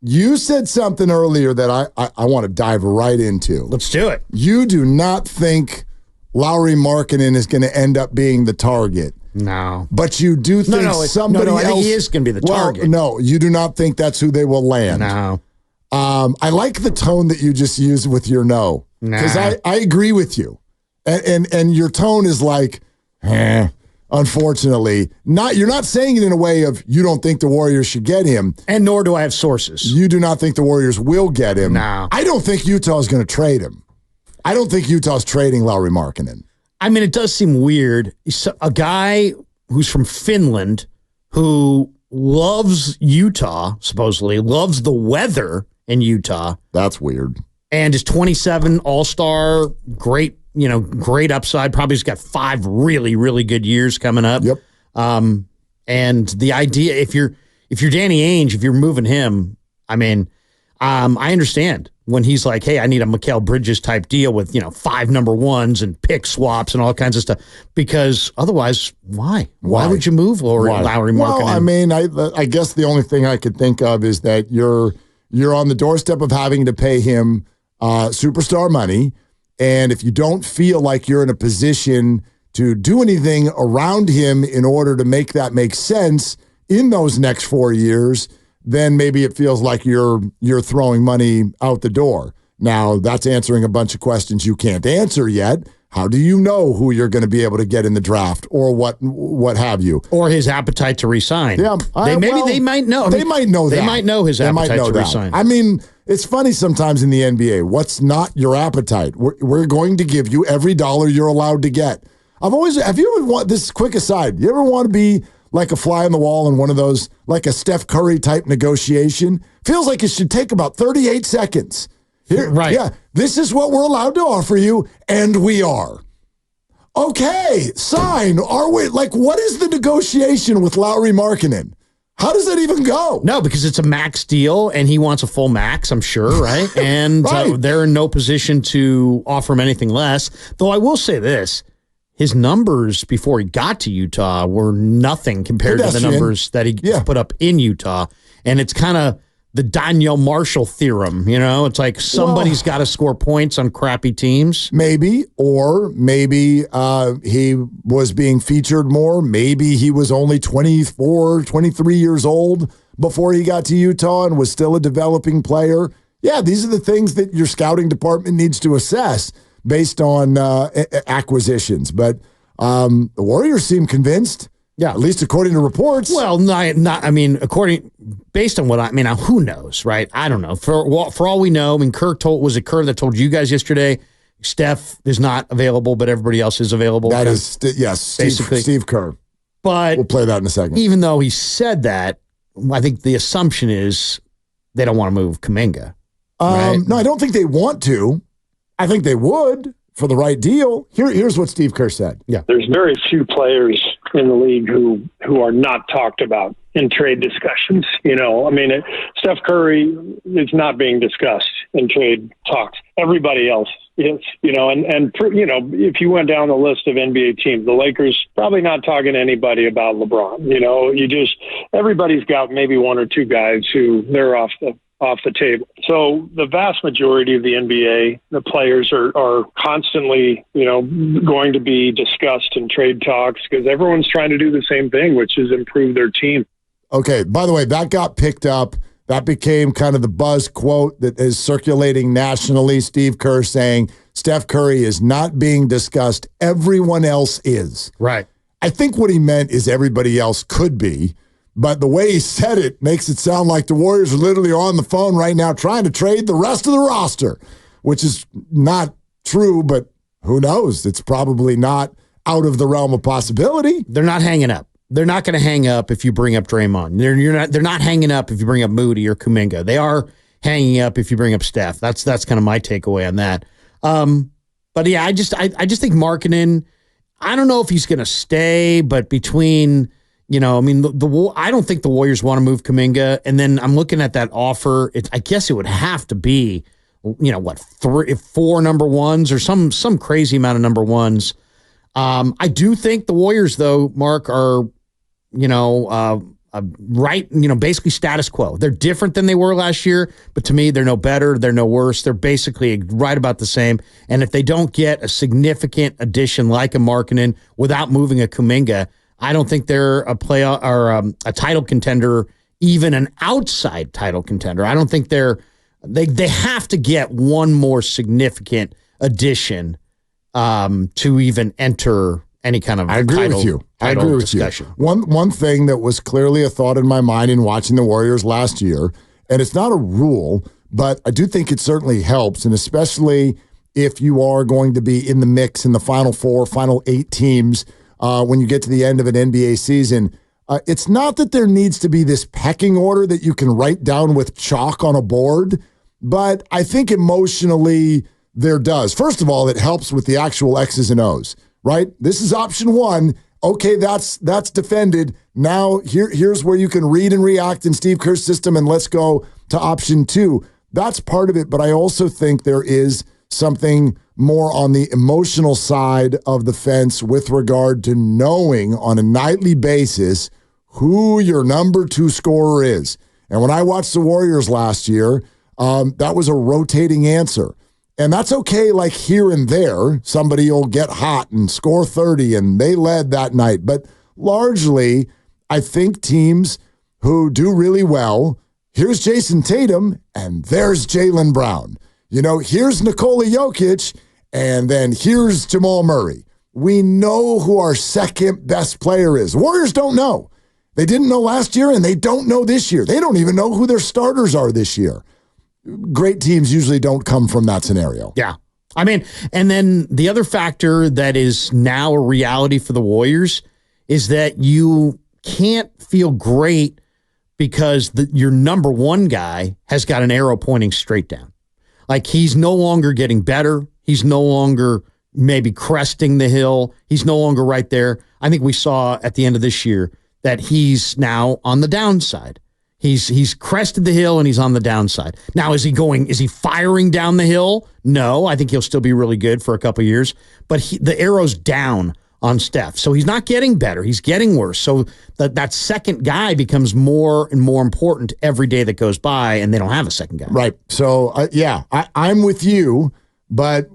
You said something earlier that I want to dive right into. Let's do it. You do not think Lauri Markkanen is going to end up being the target. No. But you do think somebody else. I think he is going to be the target. No, you do not think that's who they will land. No. I like the tone that you just used with your no. Because I agree with you. And your tone is like, unfortunately. You're not saying it in a way of you don't think the Warriors should get him. And nor do I have sources. You do not think the Warriors will get him. No. I don't think Utah is going to trade him. I don't think Utah's trading Lauri Markkanen. I mean, it does seem weird. A guy who's from Finland who loves Utah, supposedly, loves the weather in Utah. That's weird. And is 27, all-star, great upside. Probably has got 5 really, really good years coming up. Yep. And the idea, if you're Danny Ainge, if you're moving him, I mean, I understand when he's like, hey, I need a Mikal Bridges type deal with, 5 number ones and pick swaps and all kinds of stuff. Because otherwise, why? Why would you move Lauri Markkanen? Well, I mean, I guess the only thing I could think of is that you're on the doorstep of having to pay him superstar money. And if you don't feel like you're in a position to do anything around him in order to make that make sense in those next 4 years, then maybe it feels like you're throwing money out the door. Now, that's answering a bunch of questions you can't answer yet. How do you know who you're going to be able to get in the draft or what have you? Or his appetite to resign. Yeah. They might know. They might know that. They might know his appetite to resign. I mean, it's funny sometimes in the NBA. What's not your appetite? We're going to give you every dollar you're allowed to get. Have you ever want this quick aside? You ever want to be like a fly on the wall in one of those, like a Steph Curry type negotiation? Feels like it should take about 38 seconds. Here, right. Yeah, this is what we're allowed to offer you, and we are. Okay, sign. Are we? Like, what is the negotiation with Lauri Markkanen? How does that even go? No, because it's a max deal, and he wants a full max, I'm sure, right? And right. They're in no position to offer him anything less. Though I will say this. His numbers before he got to Utah were nothing compared to the numbers that he put up in Utah. And it's kind of the Danielle Marshall theorem, It's like somebody's got to score points on crappy teams. Maybe, or maybe he was being featured more. Maybe he was only 24, 23 years old before he got to Utah and was still a developing player. Yeah, these are the things that your scouting department needs to assess based on acquisitions. But the Warriors seem convinced. Yeah, at least according to reports. Well, based on what who knows, right? I don't know. For all we know, I mean, Kerr that told you guys yesterday, Steph is not available, but everybody else is available. That is, yes, Steve Kerr. But we'll play that in a second. Even though he said that, I think the assumption is they don't want to move Kuminga. Right? No, I don't think they want to. I think they would for the right deal. Here's what Steve Kerr said. Yeah. There's very few players in the league who are not talked about in trade discussions. Steph Curry is not being discussed in trade talks. Everybody else is, if you went down the list of NBA teams, the Lakers probably not talking to anybody about LeBron. Everybody's got maybe 1 or 2 guys who they're off the table. So the vast majority of the NBA, the players are constantly, going to be discussed in trade talks because everyone's trying to do the same thing, which is improve their team. Okay. By the way, that got picked up. That became kind of the buzz quote that is circulating nationally. Steve Kerr saying Steph Curry is not being discussed. Everyone else is. Right. I think what he meant is everybody else could be. But the way he said it makes it sound like the Warriors are literally on the phone right now trying to trade the rest of the roster, which is not true, but who knows? It's probably not out of the realm of possibility. They're not hanging up. They're not going to hang up if you bring up Draymond. They're not hanging up if you bring up Moody or Kuminga. They are hanging up if you bring up Steph. That's kind of my takeaway on that. But yeah, I just think Markkanen, I don't know if he's going to stay, but between I don't think the Warriors want to move Kuminga. And then I'm looking at that offer. I guess it would have to be, 4 number ones or some crazy amount of number ones. I do think the Warriors, though, Mark, are, right, basically status quo. They're different than they were last year, but to me, they're no better, they're no worse. They're basically right about the same. And if they don't get a significant addition like a Markkanen without moving a Kuminga, I don't think they're a playoff or a title contender, even an outside title contender. I don't think they have to get one more significant addition to even enter any kind of title discussion. One thing that was clearly a thought in my mind in watching the Warriors last year, and it's not a rule, but I do think it certainly helps, and especially if you are going to be in the mix in the Final Four, Final 8 teams when you get to the end of an NBA season. It's not that there needs to be this pecking order that you can write down with chalk on a board, but I think emotionally there does. First of all, it helps with the actual X's and O's, right? This is option 1. Okay, that's defended. Now here's where you can read and react in Steve Kerr's system, and let's go to option 2. That's part of it, but I also think there is something more on the emotional side of the fence with regard to knowing on a nightly basis who your number 2 scorer is. And when I watched the Warriors last year, that was a rotating answer. And that's okay, like here and there, somebody will get hot and score 30, and they led that night. But largely, I think teams who do really well, here's Jason Tatum, and there's Jaylen Brown. Here's Nikola Jokic, and then here's Jamal Murray. We know who our second best player is. Warriors don't know. They didn't know last year, and they don't know this year. They don't even know who their starters are this year. Great teams usually don't come from that scenario. Yeah. I mean, and then the other factor that is now a reality for the Warriors is that you can't feel great because your number 1 guy has got an arrow pointing straight down. Like, he's no longer getting better. He's no longer maybe cresting the hill. He's no longer right there. I think we saw at the end of this year that he's now on the downside. He's crested the hill and he's on the downside. Now, is he firing down the hill? No, I think he'll still be really good for a couple of years, but the arrow's down on Steph. So he's not getting better. He's getting worse. So that second guy becomes more and more important every day that goes by, and they don't have a second guy. Right. So, I'm with you, but,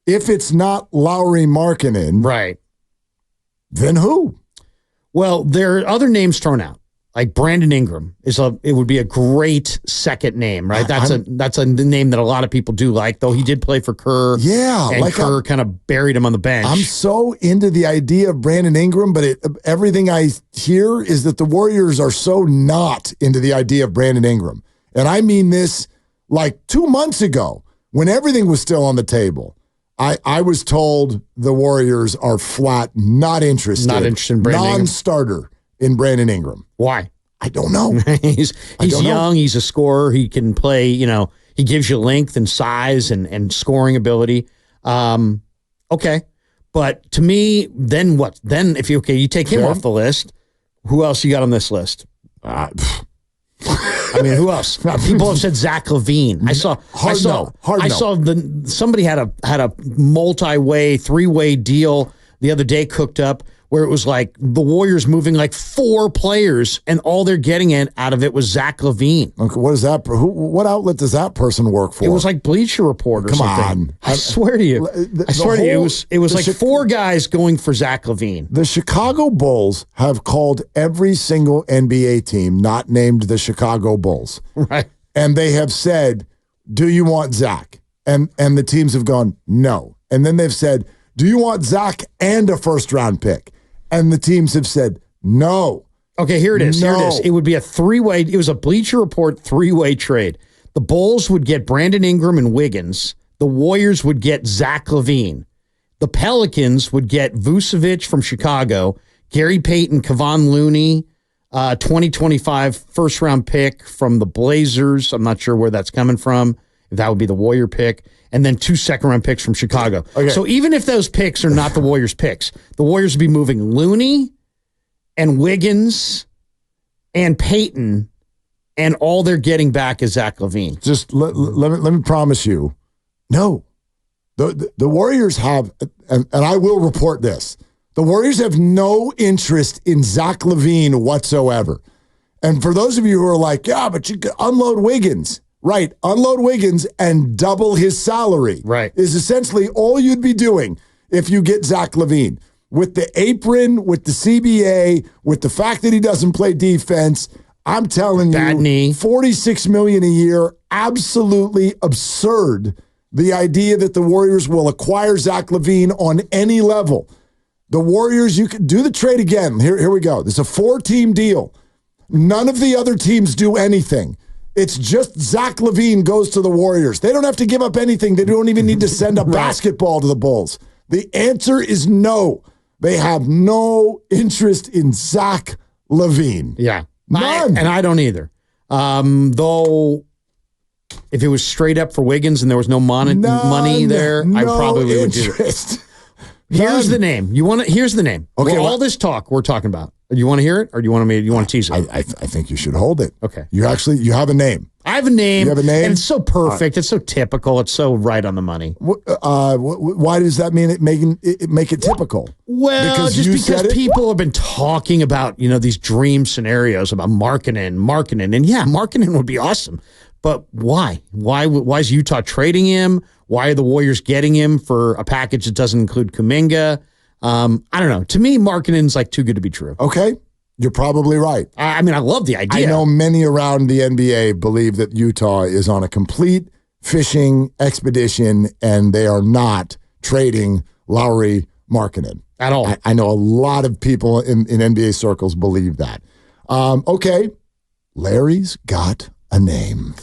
if it's not Lauri Markkanen, right, then who? Well, there are other names thrown out. Like Brandon Ingram it would be a great second name, right? That's a name that a lot of people do like, though he did play for Kerr. Yeah. And Kerr kind of buried him on the bench. I'm so into the idea of Brandon Ingram, but everything I hear is that the Warriors are so not into the idea of Brandon Ingram. And I mean this like 2 months ago when everything was still on the table. I was told the Warriors are flat not interested. Not interested in Brandon Ingram. Non-starter in Brandon Ingram. Why? I don't know. He's young. He's a scorer. He can play, he gives you length and size and scoring ability. Okay. But to me, then what? Then if you take him off the list, who else you got on this list? I mean, who else? People have said Zach LaVine. I saw somebody had a multi-way, 3-way deal the other day cooked up, where it was like the Warriors moving like 4 players, and all they're getting out of it was Zach LaVine. Okay, what is that? What outlet does that person work for? It was like Bleacher Report or Come something. on. I swear to you. It was like 4 guys going for Zach LaVine. The Chicago Bulls have called every single NBA team not named the Chicago Bulls. Right. And they have said, do you want Zach? And the teams have gone, no. And then they've said, do you want Zach and a first-round pick? And the teams have said, no. Okay, here it is. No. Here it is. It would be a 3-way. It was a Bleacher Report 3-way trade. The Bulls would get Brandon Ingram and Wiggins. The Warriors would get Zach LaVine. The Pelicans would get Vucevic from Chicago, Gary Payton, Kevon Looney, 2025 first-round pick from the Blazers. I'm not sure where that's coming from. If that would be the Warrior pick. And then 2 second-round picks from Chicago. Okay. So even if those picks are not the Warriors' picks, the Warriors would be moving Looney and Wiggins and Payton, and all they're getting back is Zach LaVine. Just let me promise you, no. The Warriors have, and I will report this, The Warriors have no interest in Zach LaVine whatsoever. And for those of you who are like, yeah, but you could unload Wiggins. Right, unload Wiggins and double his salary. Right. Is essentially all you'd be doing if you get Zach LaVine. With the apron, with the CBA, with the fact that he doesn't play defense, I'm telling Bad you, knee. $46 million a year, absolutely absurd. The idea that the Warriors will acquire Zach LaVine on any level. The Warriors, you can do the trade again. Here we go. This is a 4-team deal. None of the other teams do anything. It's just Zach LaVine goes to the Warriors. They don't have to give up anything. They don't even need to send a basketball to the Bulls. The answer is no. They have no interest in Zach LaVine. Yeah. None. And I don't either. Though, if it was straight up for Wiggins and there was no money there, I probably would do it. Here's the name. Here's the name. Okay, all this talk we're talking about. Do you want to hear it, or do you want to tease it? I think you should hold it. Okay. You have a name. I have a name. You have a name? And it's so perfect. It's so typical. It's so right on the money. Why does that mean make it typical? Well, because people have been talking about, these dream scenarios about Markkanen. And yeah, Markkanen would be awesome. But why? Why is Utah trading him? Why are the Warriors getting him for a package that doesn't include Kuminga? I don't know. To me, Markkanen's like too good to be true. Okay. You're probably right. I mean, I love the idea. I know many around the NBA believe that Utah is on a complete fishing expedition and they are not trading Lauri Markkanen. At all. I know a lot of people in NBA circles believe that. Okay. Larry's got a name.